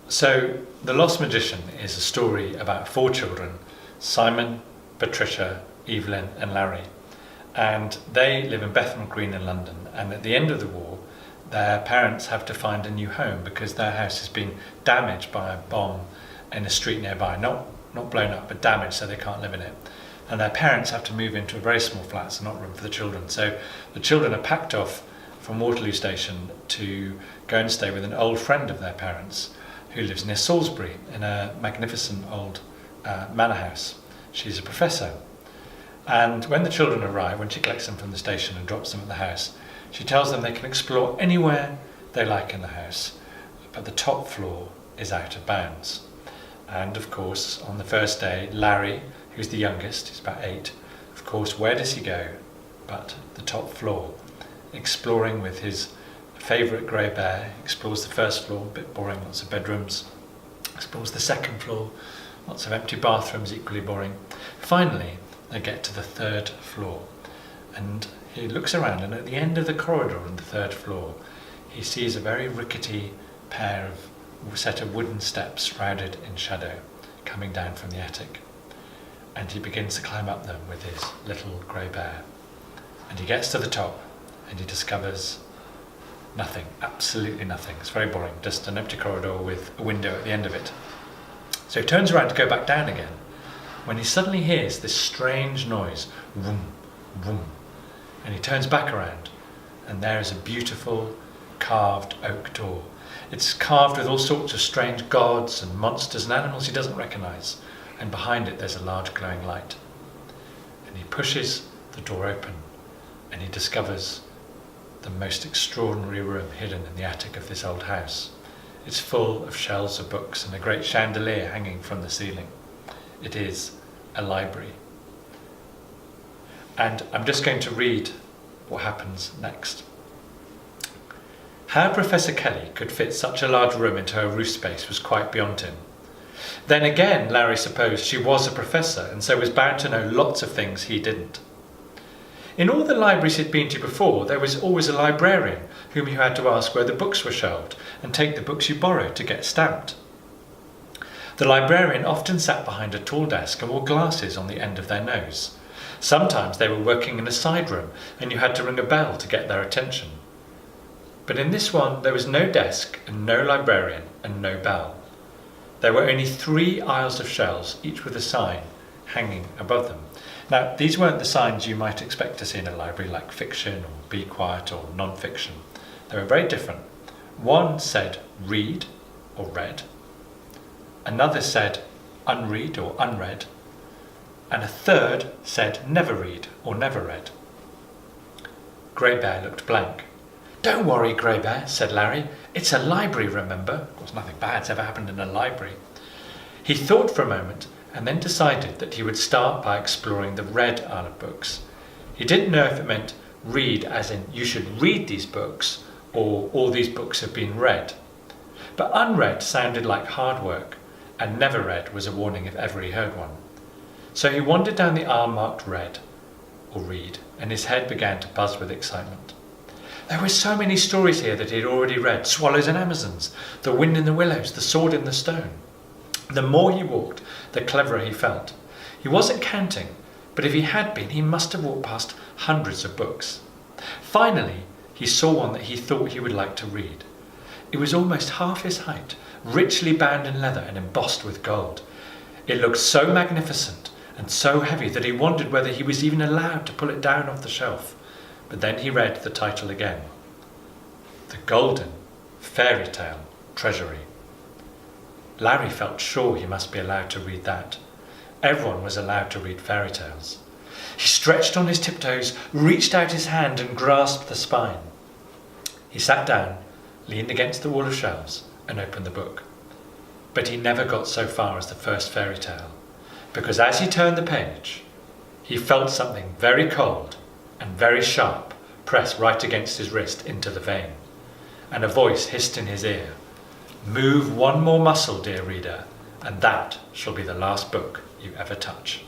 So, The Lost Magician is a story about four children, Simon, Patricia, Evelyn and Larry. And they live in Bethnal Green in London, and at the end of the war their parents have to find a new home because their house has been damaged by a bomb in a street nearby. Not blown up, but damaged, so they can't live in it. And their parents have to move into a very small flat, so not room for the children. So the children are packed off from Waterloo Station to go and stay with an old friend of their parents who lives near Salisbury in a magnificent old manor house. She's a professor. And when the children arrive, when she collects them from the station and drops them at the house, she tells them they can explore anywhere they like in the house, but the top floor is out of bounds. And of course, on the first day, Larry, who's the youngest, he's about 8, of course, where does he go but the top floor, exploring with his favourite grey bear. Explores the first floor, a bit boring, lots of bedrooms. Explores the second floor, lots of empty bathrooms, equally boring. Finally, they get to the third floor, and he looks around, and at the end of the corridor on the third floor, he sees a very rickety set of wooden steps shrouded in shadow coming down from the attic. And he begins to climb up them with his little grey bear. And he gets to the top and he discovers nothing, absolutely nothing. It's very boring, just an empty corridor with a window at the end of it. So he turns around to go back down again, when he suddenly hears this strange noise, vroom, vroom. And he turns back around, and there is a beautiful carved oak door. It's carved with all sorts of strange gods and monsters and animals he doesn't recognise, and behind it there's a large glowing light. And he pushes the door open, and he discovers the most extraordinary room hidden in the attic of this old house. It's full of shelves of books and a great chandelier hanging from the ceiling. It is a library. And I'm just going to read what happens next. How Professor Kelly could fit such a large room into her roof space was quite beyond him. Then again, Larry supposed she was a professor and so was bound to know lots of things he didn't. In all the libraries he'd been to before, there was always a librarian whom you had to ask where the books were shelved and take the books you borrowed to get stamped. The librarian often sat behind a tall desk and wore glasses on the end of their nose. Sometimes they were working in a side room and you had to ring a bell to get their attention. But in this one there was no desk and no librarian and no bell. There were only 3 aisles of shelves, each with a sign hanging above them. Now, these weren't the signs you might expect to see in a library, like fiction or be quiet or non-fiction. They were very different. One said read or read. Another said unread or unread. And a third said never read or never read. Grey Bear looked blank. "Don't worry, Grey Bear," said Larry. "It's a library, remember." Of course, nothing bad's ever happened in a library. He thought for a moment and then decided that he would start by exploring the red aisle of books. He didn't know if it meant read as in you should read these books or all these books have been read. But unread sounded like hard work, and never read was a warning if ever he heard one. So he wandered down the aisle marked red or read, and his head began to buzz with excitement. There were so many stories here that he had already read: Swallows and Amazons, The Wind in the Willows, The Sword in the Stone. The more he walked, the cleverer he felt. He wasn't counting, but if he had been, he must have walked past hundreds of books. Finally, he saw one that he thought he would like to read. It was almost half his height, richly bound in leather and embossed with gold. It looked so magnificent and so heavy that he wondered whether he was even allowed to pull it down off the shelf. But then he read the title again: The Golden Fairy Tale Treasury. Larry felt sure he must be allowed to read that. Everyone was allowed to read fairy tales. He stretched on his tiptoes, reached out his hand and grasped the spine. He sat down, leaned against the wall of shelves and opened the book. But he never got so far as the first fairy tale, because as he turned the page, he felt something very cold and very sharp press right against his wrist into the vein, and a voice hissed in his ear: "Move one more muscle, dear reader, and that shall be the last book you ever touch."